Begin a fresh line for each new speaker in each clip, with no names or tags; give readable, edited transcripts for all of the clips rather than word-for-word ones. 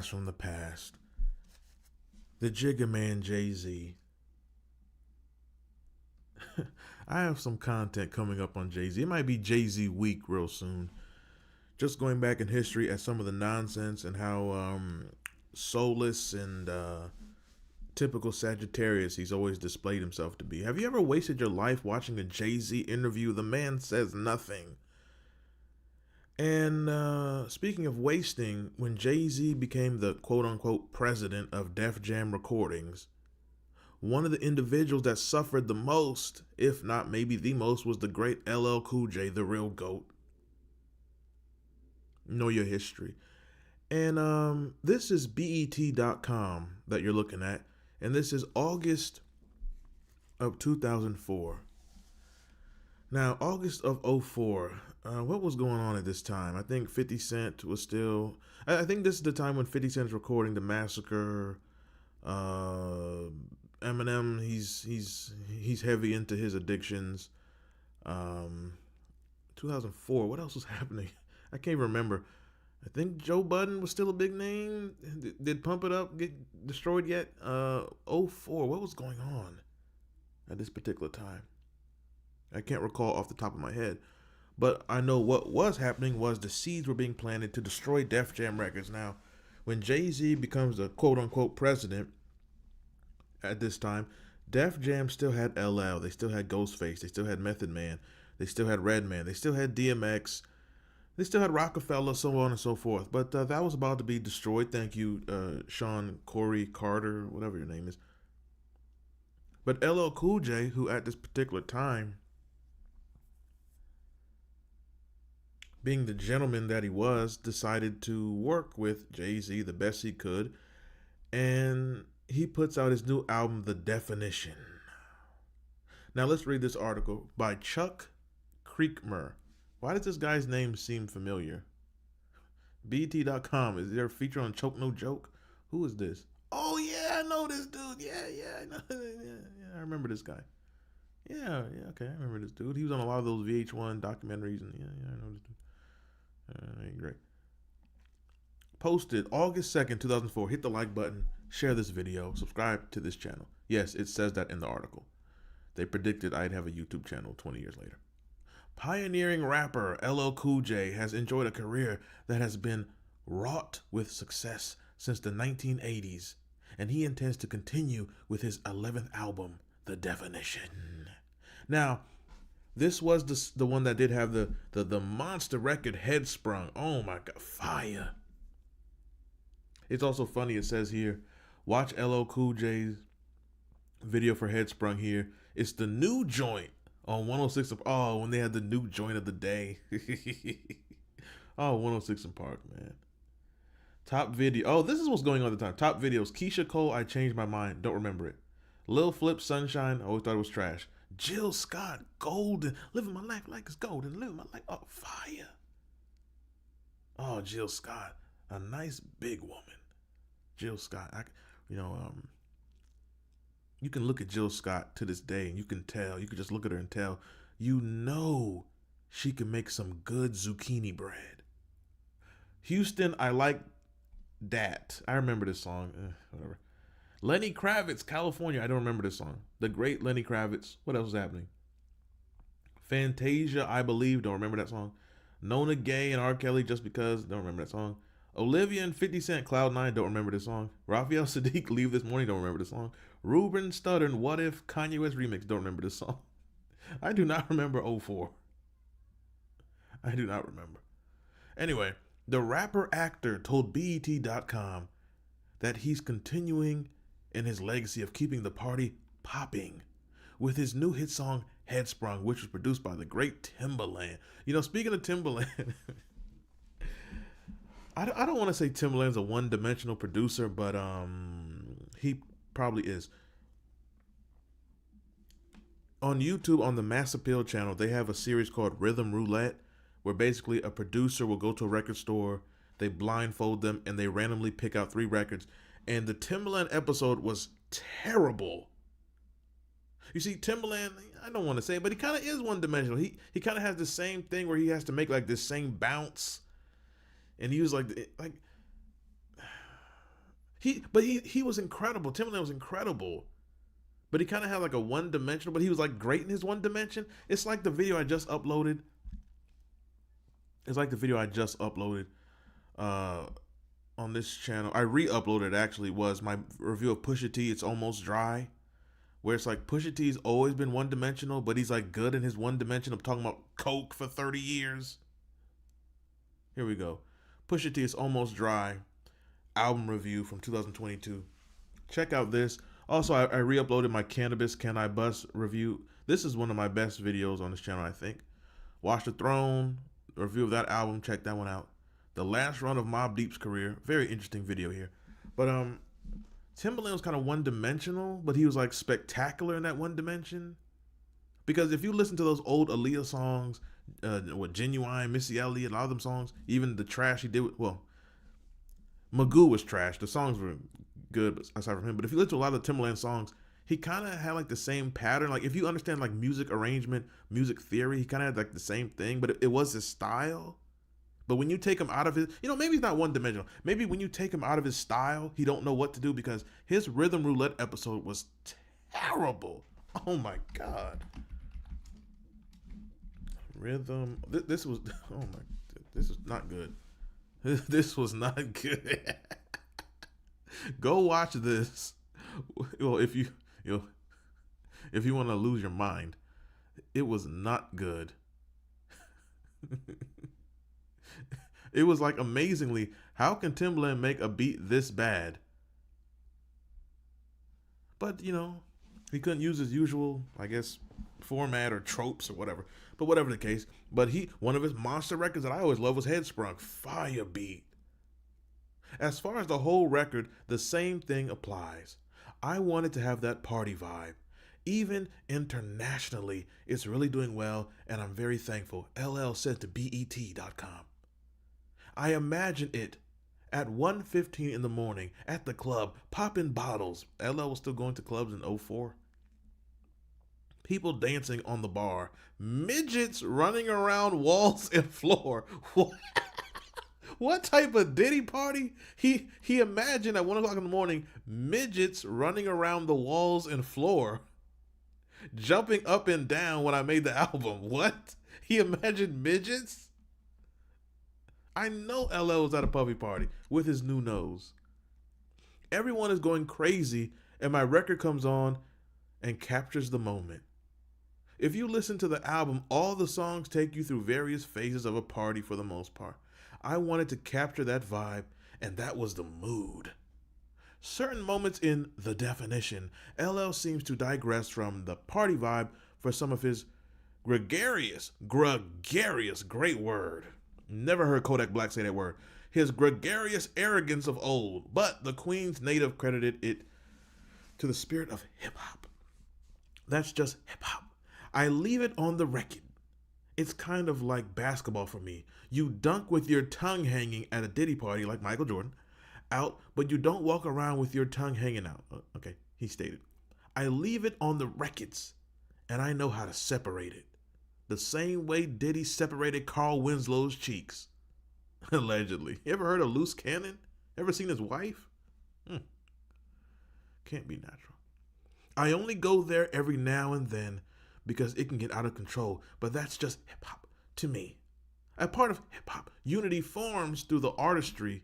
blast from the past. The Jigga Man Jay-Z. I have some content coming up on Jay-Z. It might be Jay-Z week real soon. Just going back in history at some of the nonsense and how soulless and typical Sagittarius he's always displayed himself to be. Have you ever wasted your life watching a Jay-Z interview? The man says nothing. And speaking of wasting, when Jay-Z became the quote-unquote president of Def Jam Recordings, one of the individuals that suffered the most, if not maybe the most, was the great LL Cool J, the real GOAT. Know your history. And this is BET.com that you're looking at, and this is August of 2004. Now, August of 2004, what was going on at this time? I think 50 Cent was still... I think this is the time when 50 Cent's recording The Massacre. Eminem, he's heavy into his addictions. 2004, what else was happening? I can't remember. I think Joe Budden was still a big name. Did Pump It Up get destroyed yet? 04, what was going on at this particular time? I can't recall off the top of my head. But I know what was happening was the seeds were being planted to destroy Def Jam Records. Now, when Jay-Z becomes the quote-unquote president at this time, Def Jam still had LL. They still had Ghostface. They still had Method Man. They still had Redman. They still had DMX. They still had Rockefeller, so on and so forth. But that was about to be destroyed. Thank you, Sean Corey Carter, whatever your name is. But LL Cool J, who at this particular time, being the gentleman that he was, decided to work with Jay-Z the best he could. And he puts out his new album, The Definition. Now let's read this article by Chuck Creekmer. Why does this guy's name seem familiar? BT.com. Is there a feature on Choke No Joke? Who is this? Oh yeah, I know this dude. Yeah, I know. Yeah, I remember this guy. Yeah, okay, I remember this dude. He was on a lot of those VH1 documentaries, and yeah, I know this dude. Great. Posted August 2nd, 2004. Hit the like button, share this video, subscribe to this channel. Yes, it says that in the article. They predicted I'd have a YouTube channel 20 years later. Pioneering rapper LL Cool J has enjoyed a career that has been wrought with success since the 1980s, and he intends to continue with his 11th album, The Definition. Now, this was the one that did have the monster record Headsprung. Oh my God, fire. It's also funny, it says here, watch LL Cool J's video for Headsprung here. It's the new joint on 106. Oh, when they had the new joint of the day. Oh, 106 in Park, man. Top video. Oh, this is what's going on at the time. Top videos. Keisha Cole, I Changed My Mind. Don't remember it. Lil Flip, Sunshine. I always thought it was trash. Jill Scott, Golden. Living my life like it's golden. Living my life. Oh, fire. Oh, Jill Scott. A nice big woman. Jill Scott. You can look at Jill Scott to this day and you can tell. You can just look at her and tell. You know she can make some good zucchini bread. Houston, I Like That. I remember this song. Whatever. Lenny Kravitz, California. I don't remember this song. The great Lenny Kravitz. What else is happening? Fantasia, I Believe. Don't remember that song. Nona Gay and R. Kelly, Just Because. Don't remember that song. Olivia and 50 Cent, Cloud 9. Don't remember this song. Raphael Sadiq, Leave This Morning. Don't remember this song. Ruben Studdard, What If, Kanye West Remix. Don't remember this song. I do not remember 04. I do not remember. Anyway, the rapper actor told BET.com that he's continuing in his legacy of keeping the party popping with his new hit song Headsprung, which was produced by the great Timbaland. You know, speaking of Timbaland, I don't want to say Timbaland's a one-dimensional producer, but he probably is. On YouTube, on the Mass Appeal channel, they have a series called Rhythm Roulette, where basically a producer will go to a record store, they blindfold them, and they randomly pick out 3 records. And the Timbaland episode was terrible. You see, Timbaland, I don't want to say it, but he kind of is one-dimensional. He kind of has the same thing where he has to make like this same bounce. And he was like, He was incredible. Timbaland was incredible. But he kind of had like a one dimensional, but he was like great in his one dimension. It's like the video I just uploaded. It's like the video I just uploaded on this channel. I re-uploaded actually, was my review of Pusha T, It's Almost Dry. Where it's like Pusha T's always been one dimensional, but he's like good in his one dimension of talking about coke for 30 years. Here we go. Pusha T, It's Almost Dry, album review from 2022. Check out this. Also, I re-uploaded my Cannabis Can I Bust review. This is one of my best videos on this channel, I think. Watch the Throne, review of that album. Check that one out. The last run of Mobb Deep's career. Very interesting video here. But Timbaland was kind of one-dimensional, but he was like spectacular in that one dimension. Because if you listen to those old Aaliyah songs, Genuine, Missy Elliott, a lot of them songs, even the trash he did with, well, Magoo was trash. The songs were good aside from him. But if you listen to a lot of the Timbaland songs, he kind of had like the same pattern. Like if you understand like music arrangement, music theory, he kind of had like the same thing, but it was his style. But when you take him out of his, maybe he's not one dimensional. Maybe when you take him out of his style, he don't know what to do, because his Rhythm Roulette episode was terrible. Oh my God. Rhythm. This was, oh my, this is not good. This was not good. Go watch this. Well, if you want to lose your mind, it was not good. It was like, amazingly, how can Timbaland make a beat this bad? But he couldn't use his usual, I guess, format or tropes or whatever. But whatever the case, one of his monster records that I always loved was Headsprung. Fire beat. As far as the whole record, the same thing applies. I wanted to have that party vibe. Even internationally, it's really doing well, and I'm very thankful. LL said to BET.com. I imagine it at 1:15 in the morning at the club, popping bottles. LL was still going to clubs in 2004. People dancing on the bar. Midgets running around walls and floor. What type of Diddy party? He imagined at 1 o'clock in the morning, midgets running around the walls and floor, jumping up and down when I made the album. What? He imagined midgets? I know LL was at a puffy party with his new nose. Everyone is going crazy, and my record comes on and captures the moment. If you listen to the album, all the songs take you through various phases of a party for the most part. I wanted to capture that vibe, and that was the mood. Certain moments in The Definition, LL seems to digress from the party vibe for some of his gregarious, great word. Never heard Kodak Black say that word. His gregarious arrogance of old, but the Queen's native credited it to the spirit of hip-hop. That's just hip-hop. I leave it on the record. It's kind of like basketball for me. You dunk with your tongue hanging at a Diddy party like Michael Jordan out, but you don't walk around with your tongue hanging out. Okay, he stated. I leave it on the records, and I know how to separate it. The same way Diddy separated Carl Winslow's cheeks. Allegedly. You ever heard of Loose Cannon? Ever seen his wife? Can't be natural. I only go there every now and then because it can get out of control, but that's just hip-hop to me. A part of hip-hop, unity forms through the artistry,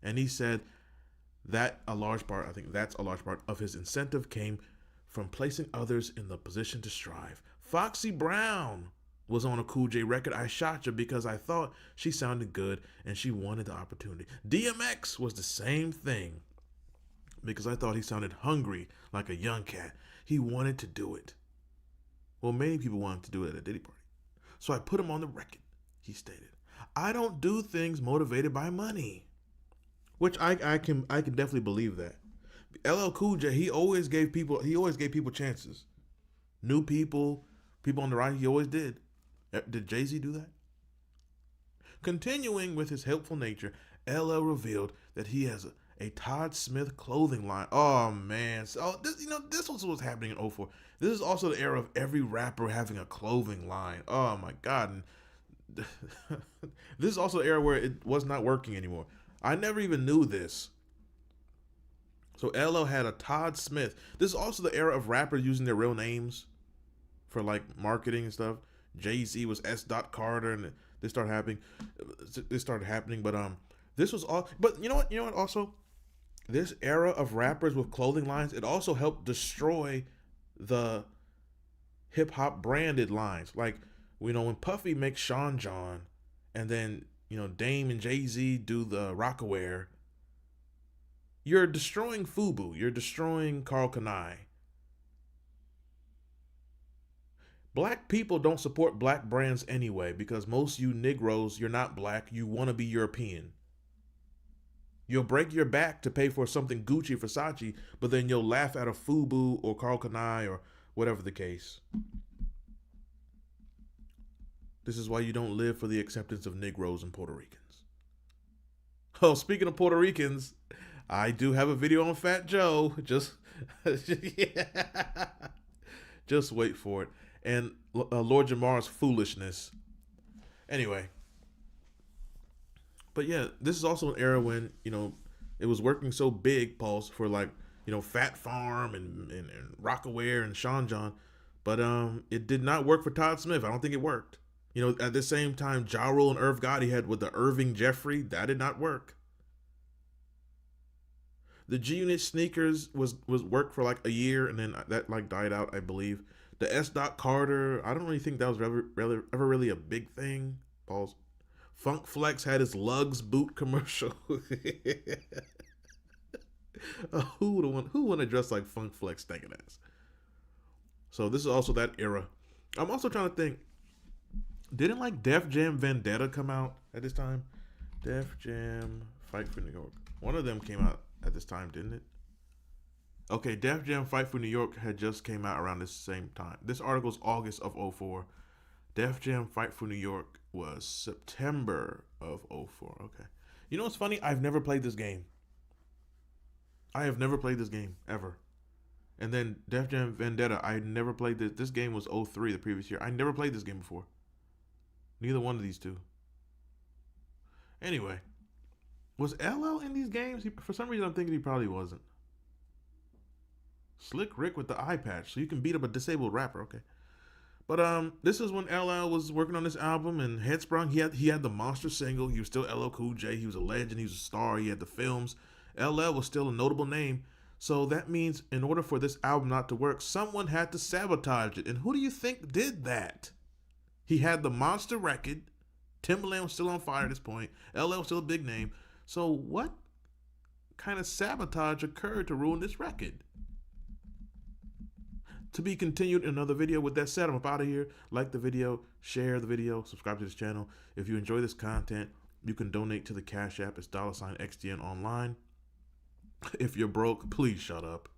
and he said that's a large part of his incentive came from placing others in the position to strive. Foxy Brown was on a Cool J record, I Shot Ya, because I thought she sounded good and she wanted the opportunity. DMX was the same thing because I thought he sounded hungry like a young cat. He wanted to do it. Well, many people wanted to do it at a Diddy party. So I put him on the record, he stated. I don't do things motivated by money. Which I can definitely believe that. LL Cool J, he always gave people chances. New people on the right, he always did. Did Jay-Z do that? Continuing with his helpful nature, LL revealed that he has a Todd Smith clothing line. Oh man. So this was what was happening in 2004. This is also the era of every rapper having a clothing line. Oh my God. And this is also the era where it was not working anymore. I never even knew this. So LL had a Todd Smith. This is also the era of rappers using their real names for like marketing and stuff. Jay-Z was S. Carter, and this started happening. But this was all. But you know what? You know what? Also, this era of rappers with clothing lines, it also helped destroy the hip hop branded lines. Like, you know, when Puffy makes Sean John, and then, you know, Dame and Jay-Z do the Rockaware, you're destroying FUBU. You're destroying Carl Kanai. Black people don't support black brands anyway, because most you Negroes, you're not black. You want to be European. You'll break your back to pay for something Gucci, Versace, but then you'll laugh at a FUBU or Carl Kanai or whatever the case. This is why you don't live for the acceptance of Negroes and Puerto Ricans. Oh, speaking of Puerto Ricans, I do have a video on Fat Joe. Just wait for it. And Lord Jamar's foolishness. Anyway. But yeah, this is also an era when, you know, it was working so big, Pulse, for like, you know, Fat Farm and Rockaware and Sean John. But it did not work for Todd Smith. I don't think it worked. You know, at the same time, Ja Rule and Irv Gotti had with the Irving Jeffrey. That did not work. The G Unit sneakers was worked for like a year, and then that like died out, I believe. The S. Carter, I don't really think that was ever really a big thing. Pause. Funk Flex had his Lugs boot commercial. Who would to dress like Funk Flex thinking ass? So this is also that era. I'm also trying to think. Didn't like Def Jam Vendetta come out at this time? Def Jam Fight for New York. One of them came out at this time, didn't it? Okay, Def Jam Fight for New York had just came out around this same time. This article is August of 04. Def Jam Fight for New York was September of 04. Okay. You know what's funny? I've never played this game. I have never played this game, ever. And then Def Jam Vendetta, I never played this. This game was 03, the previous year. I never played this game before. Neither one of these two. Anyway. Was LL in these games? For some reason, I'm thinking he probably wasn't. Slick Rick with the eye patch. So you can beat up a disabled rapper. Okay. But this is when LL was working on this album, and Headsprung, he had the monster single. He was still LL Cool J. He was a legend. He was a star. He had the films. LL was still a notable name. So that means in order for this album not to work, someone had to sabotage it. And who do you think did that? He had the monster record. Timbaland was still on fire at this point. LL was still a big name. So what kind of sabotage occurred to ruin this record? To be continued in another video. With that said, I'm up out of here. Like the video, share the video, subscribe to this channel. If you enjoy this content, you can donate to the Cash App. It's $XDN online. If you're broke, please shut up.